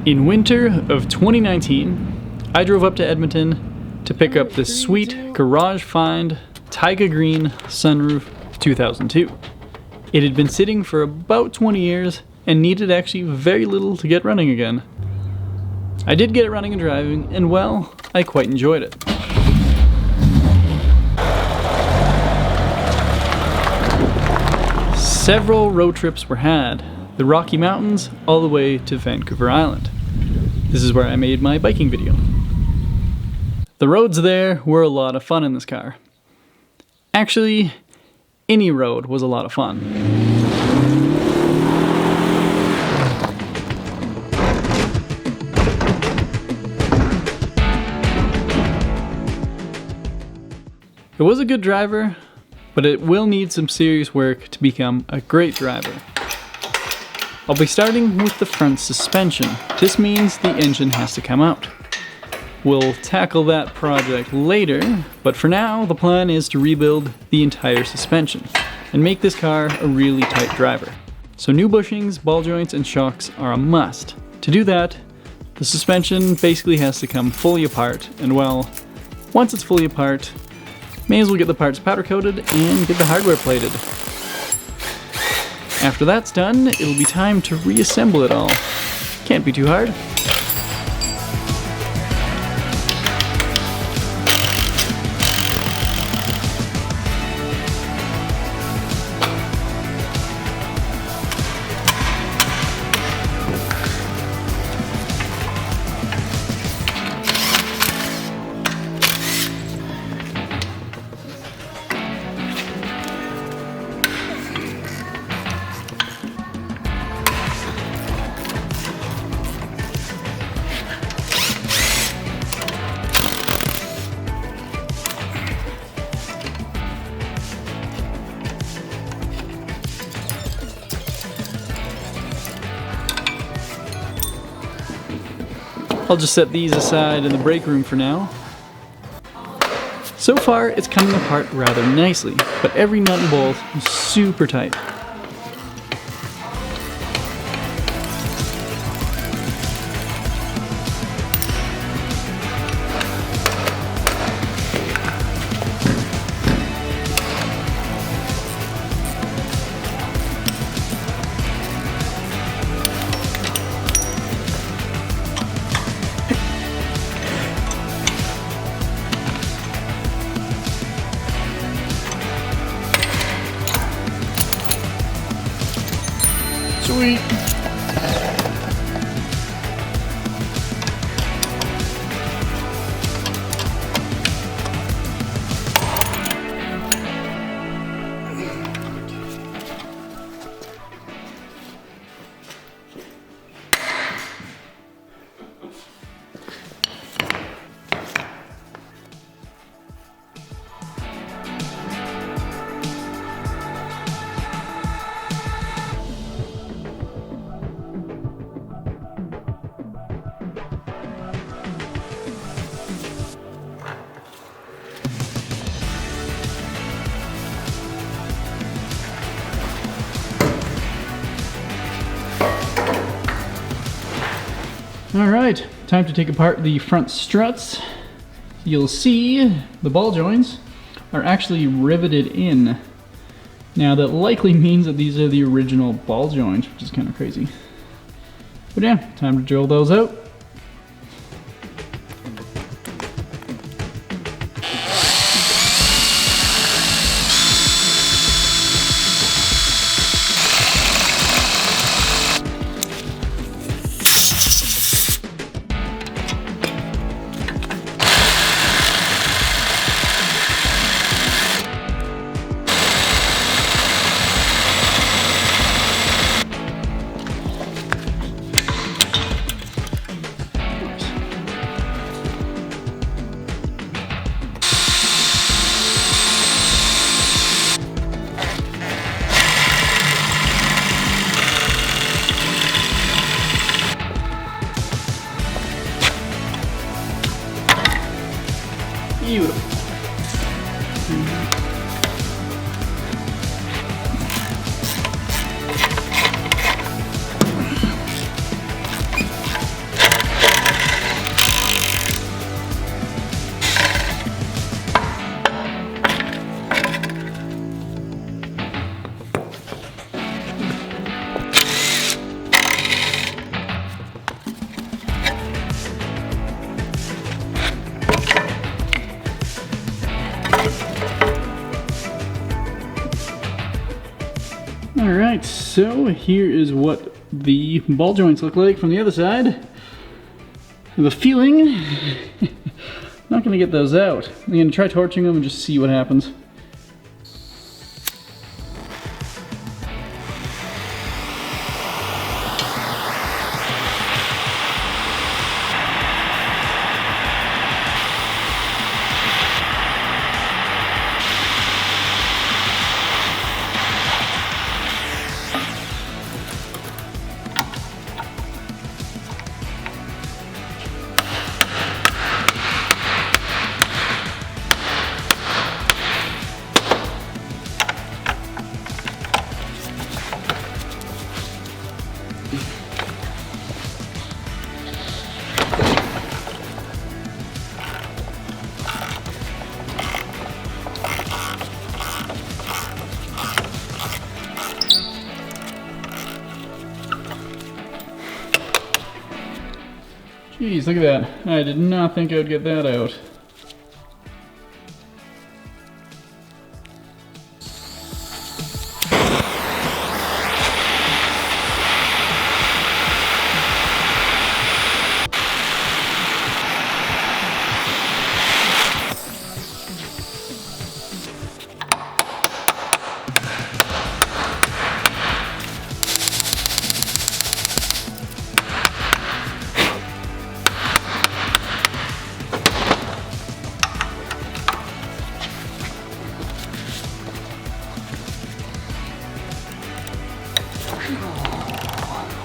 In winter of 2019, I drove up to Edmonton to pick up this sweet garage find Taiga Green sunroof 2002. It had been sitting for about 20 years and needed actually very little to get running again. I did get it running and driving, and well, I quite enjoyed it. Several road trips were had, the Rocky Mountains all the way to Vancouver Island. This is where I made my biking video. The roads there were a lot of fun in this car. Actually, any road was a lot of fun. It was a good driver, but it will need some serious work to become a great driver. I'll be starting with the front suspension. This means the engine has to come out. We'll tackle that project later, but for now the plan is to rebuild the entire suspension and make this car a really tight driver. So new bushings, ball joints, and shocks are a must. To do that, the suspension basically has to come fully apart, and well, once it's fully apart, may as well get the parts powder coated and get the hardware plated. After that's done, it'll be time to reassemble it all. Can't be too hard. I'll just set these aside in the break room for now. So far, it's coming apart rather nicely, but every nut and bolt is super tight. Sweet. Alright, time to take apart the front struts. You'll see the ball joints are actually riveted in. Now that likely means that these are the original ball joints, which is kind of crazy. But yeah, time to drill those out. Beautiful. Alright, so here is what the ball joints look like from the other side. I have a feeling I'm not going to get those out. I'm going to try torching them and just see what happens. Jeez, look at that. I did not think I would get that out.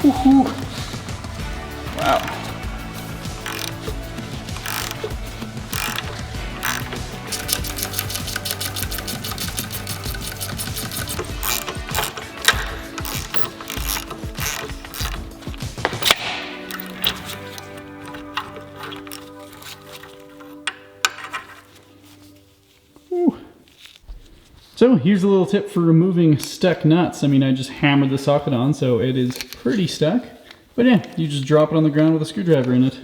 Woohoo! Wow. Woo. So here's a little tip for removing stuck nuts. I mean, I just hammered the socket on, so it is pretty stuck. But yeah, you just drop it on the ground with a screwdriver in it.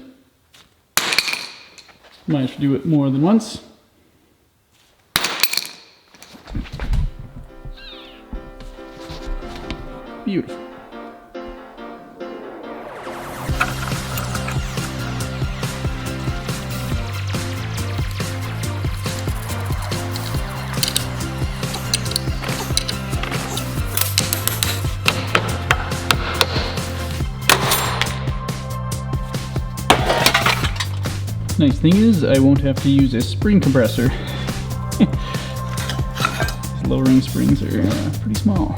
Might have to do it more than once. Beautiful. Nice thing is, I won't have to use a spring compressor. These lowering springs are pretty small.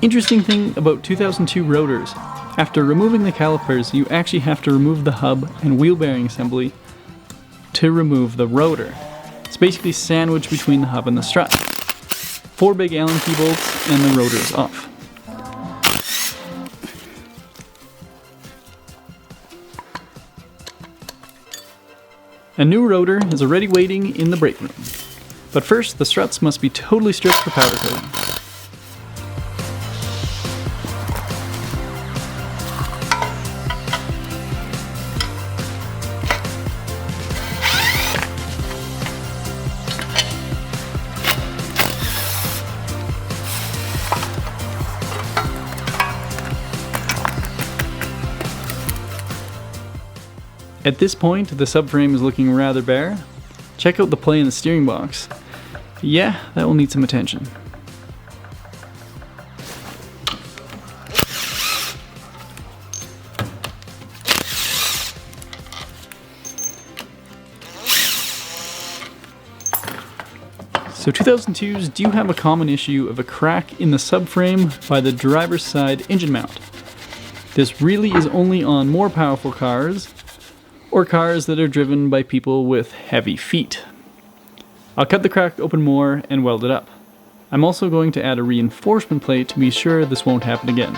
Interesting thing about 2002 rotors, after removing the calipers, you actually have to remove the hub and wheel bearing assembly to remove the rotor. It's basically sandwiched between the hub and the strut. 4 big Allen key bolts and the rotor is off. A new rotor is already waiting in the brake room. But first, the struts must be totally stripped for powder coating. At this point, the subframe is looking rather bare. Check out the play in the steering box. Yeah, that will need some attention. So 2002s do have a common issue of a crack in the subframe by the driver's side engine mount. This really is only on more powerful cars, or cars that are driven by people with heavy feet. I'll cut the crack open more and weld it up. I'm also going to add a reinforcement plate to be sure this won't happen again.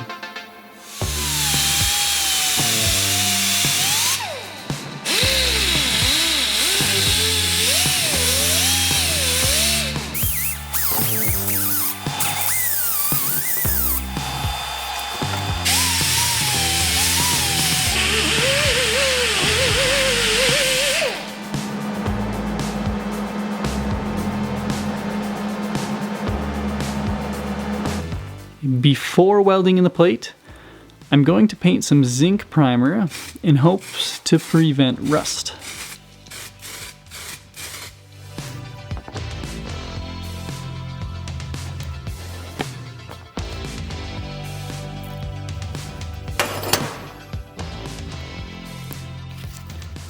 Before welding in the plate, I'm going to paint some zinc primer in hopes to prevent rust.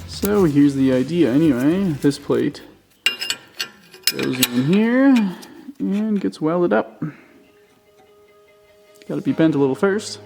So here's the idea anyway. This plate goes in here and gets welded up. Got to be bent a little first.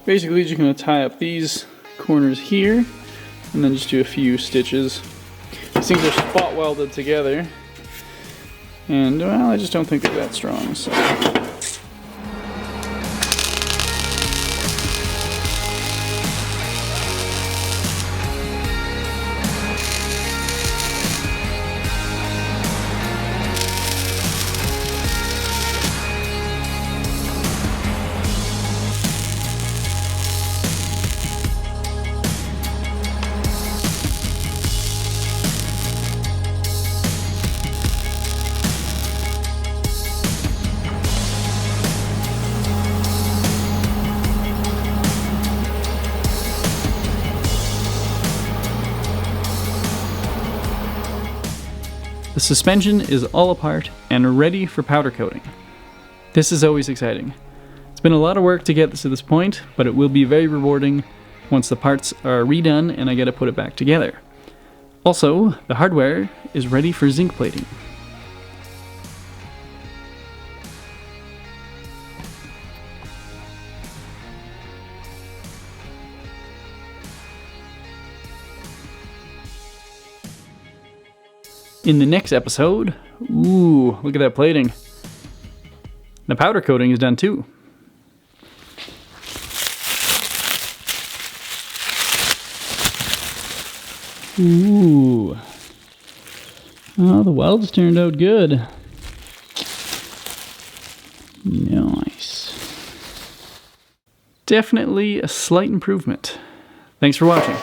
Basically, just going to tie up these corners here and then just do a few stitches. These things are spot welded together, and well, I just don't think they're that strong. So. The suspension is all apart and ready for powder coating. This is always exciting. It's been a lot of work to get this to this point, but it will be very rewarding once the parts are redone and I get to put it back together. Also, the hardware is ready for zinc plating. In the next episode, ooh, look at that plating. The powder coating is done too. Ooh. Oh, the welds turned out good. Nice. Definitely a slight improvement. Thanks for watching.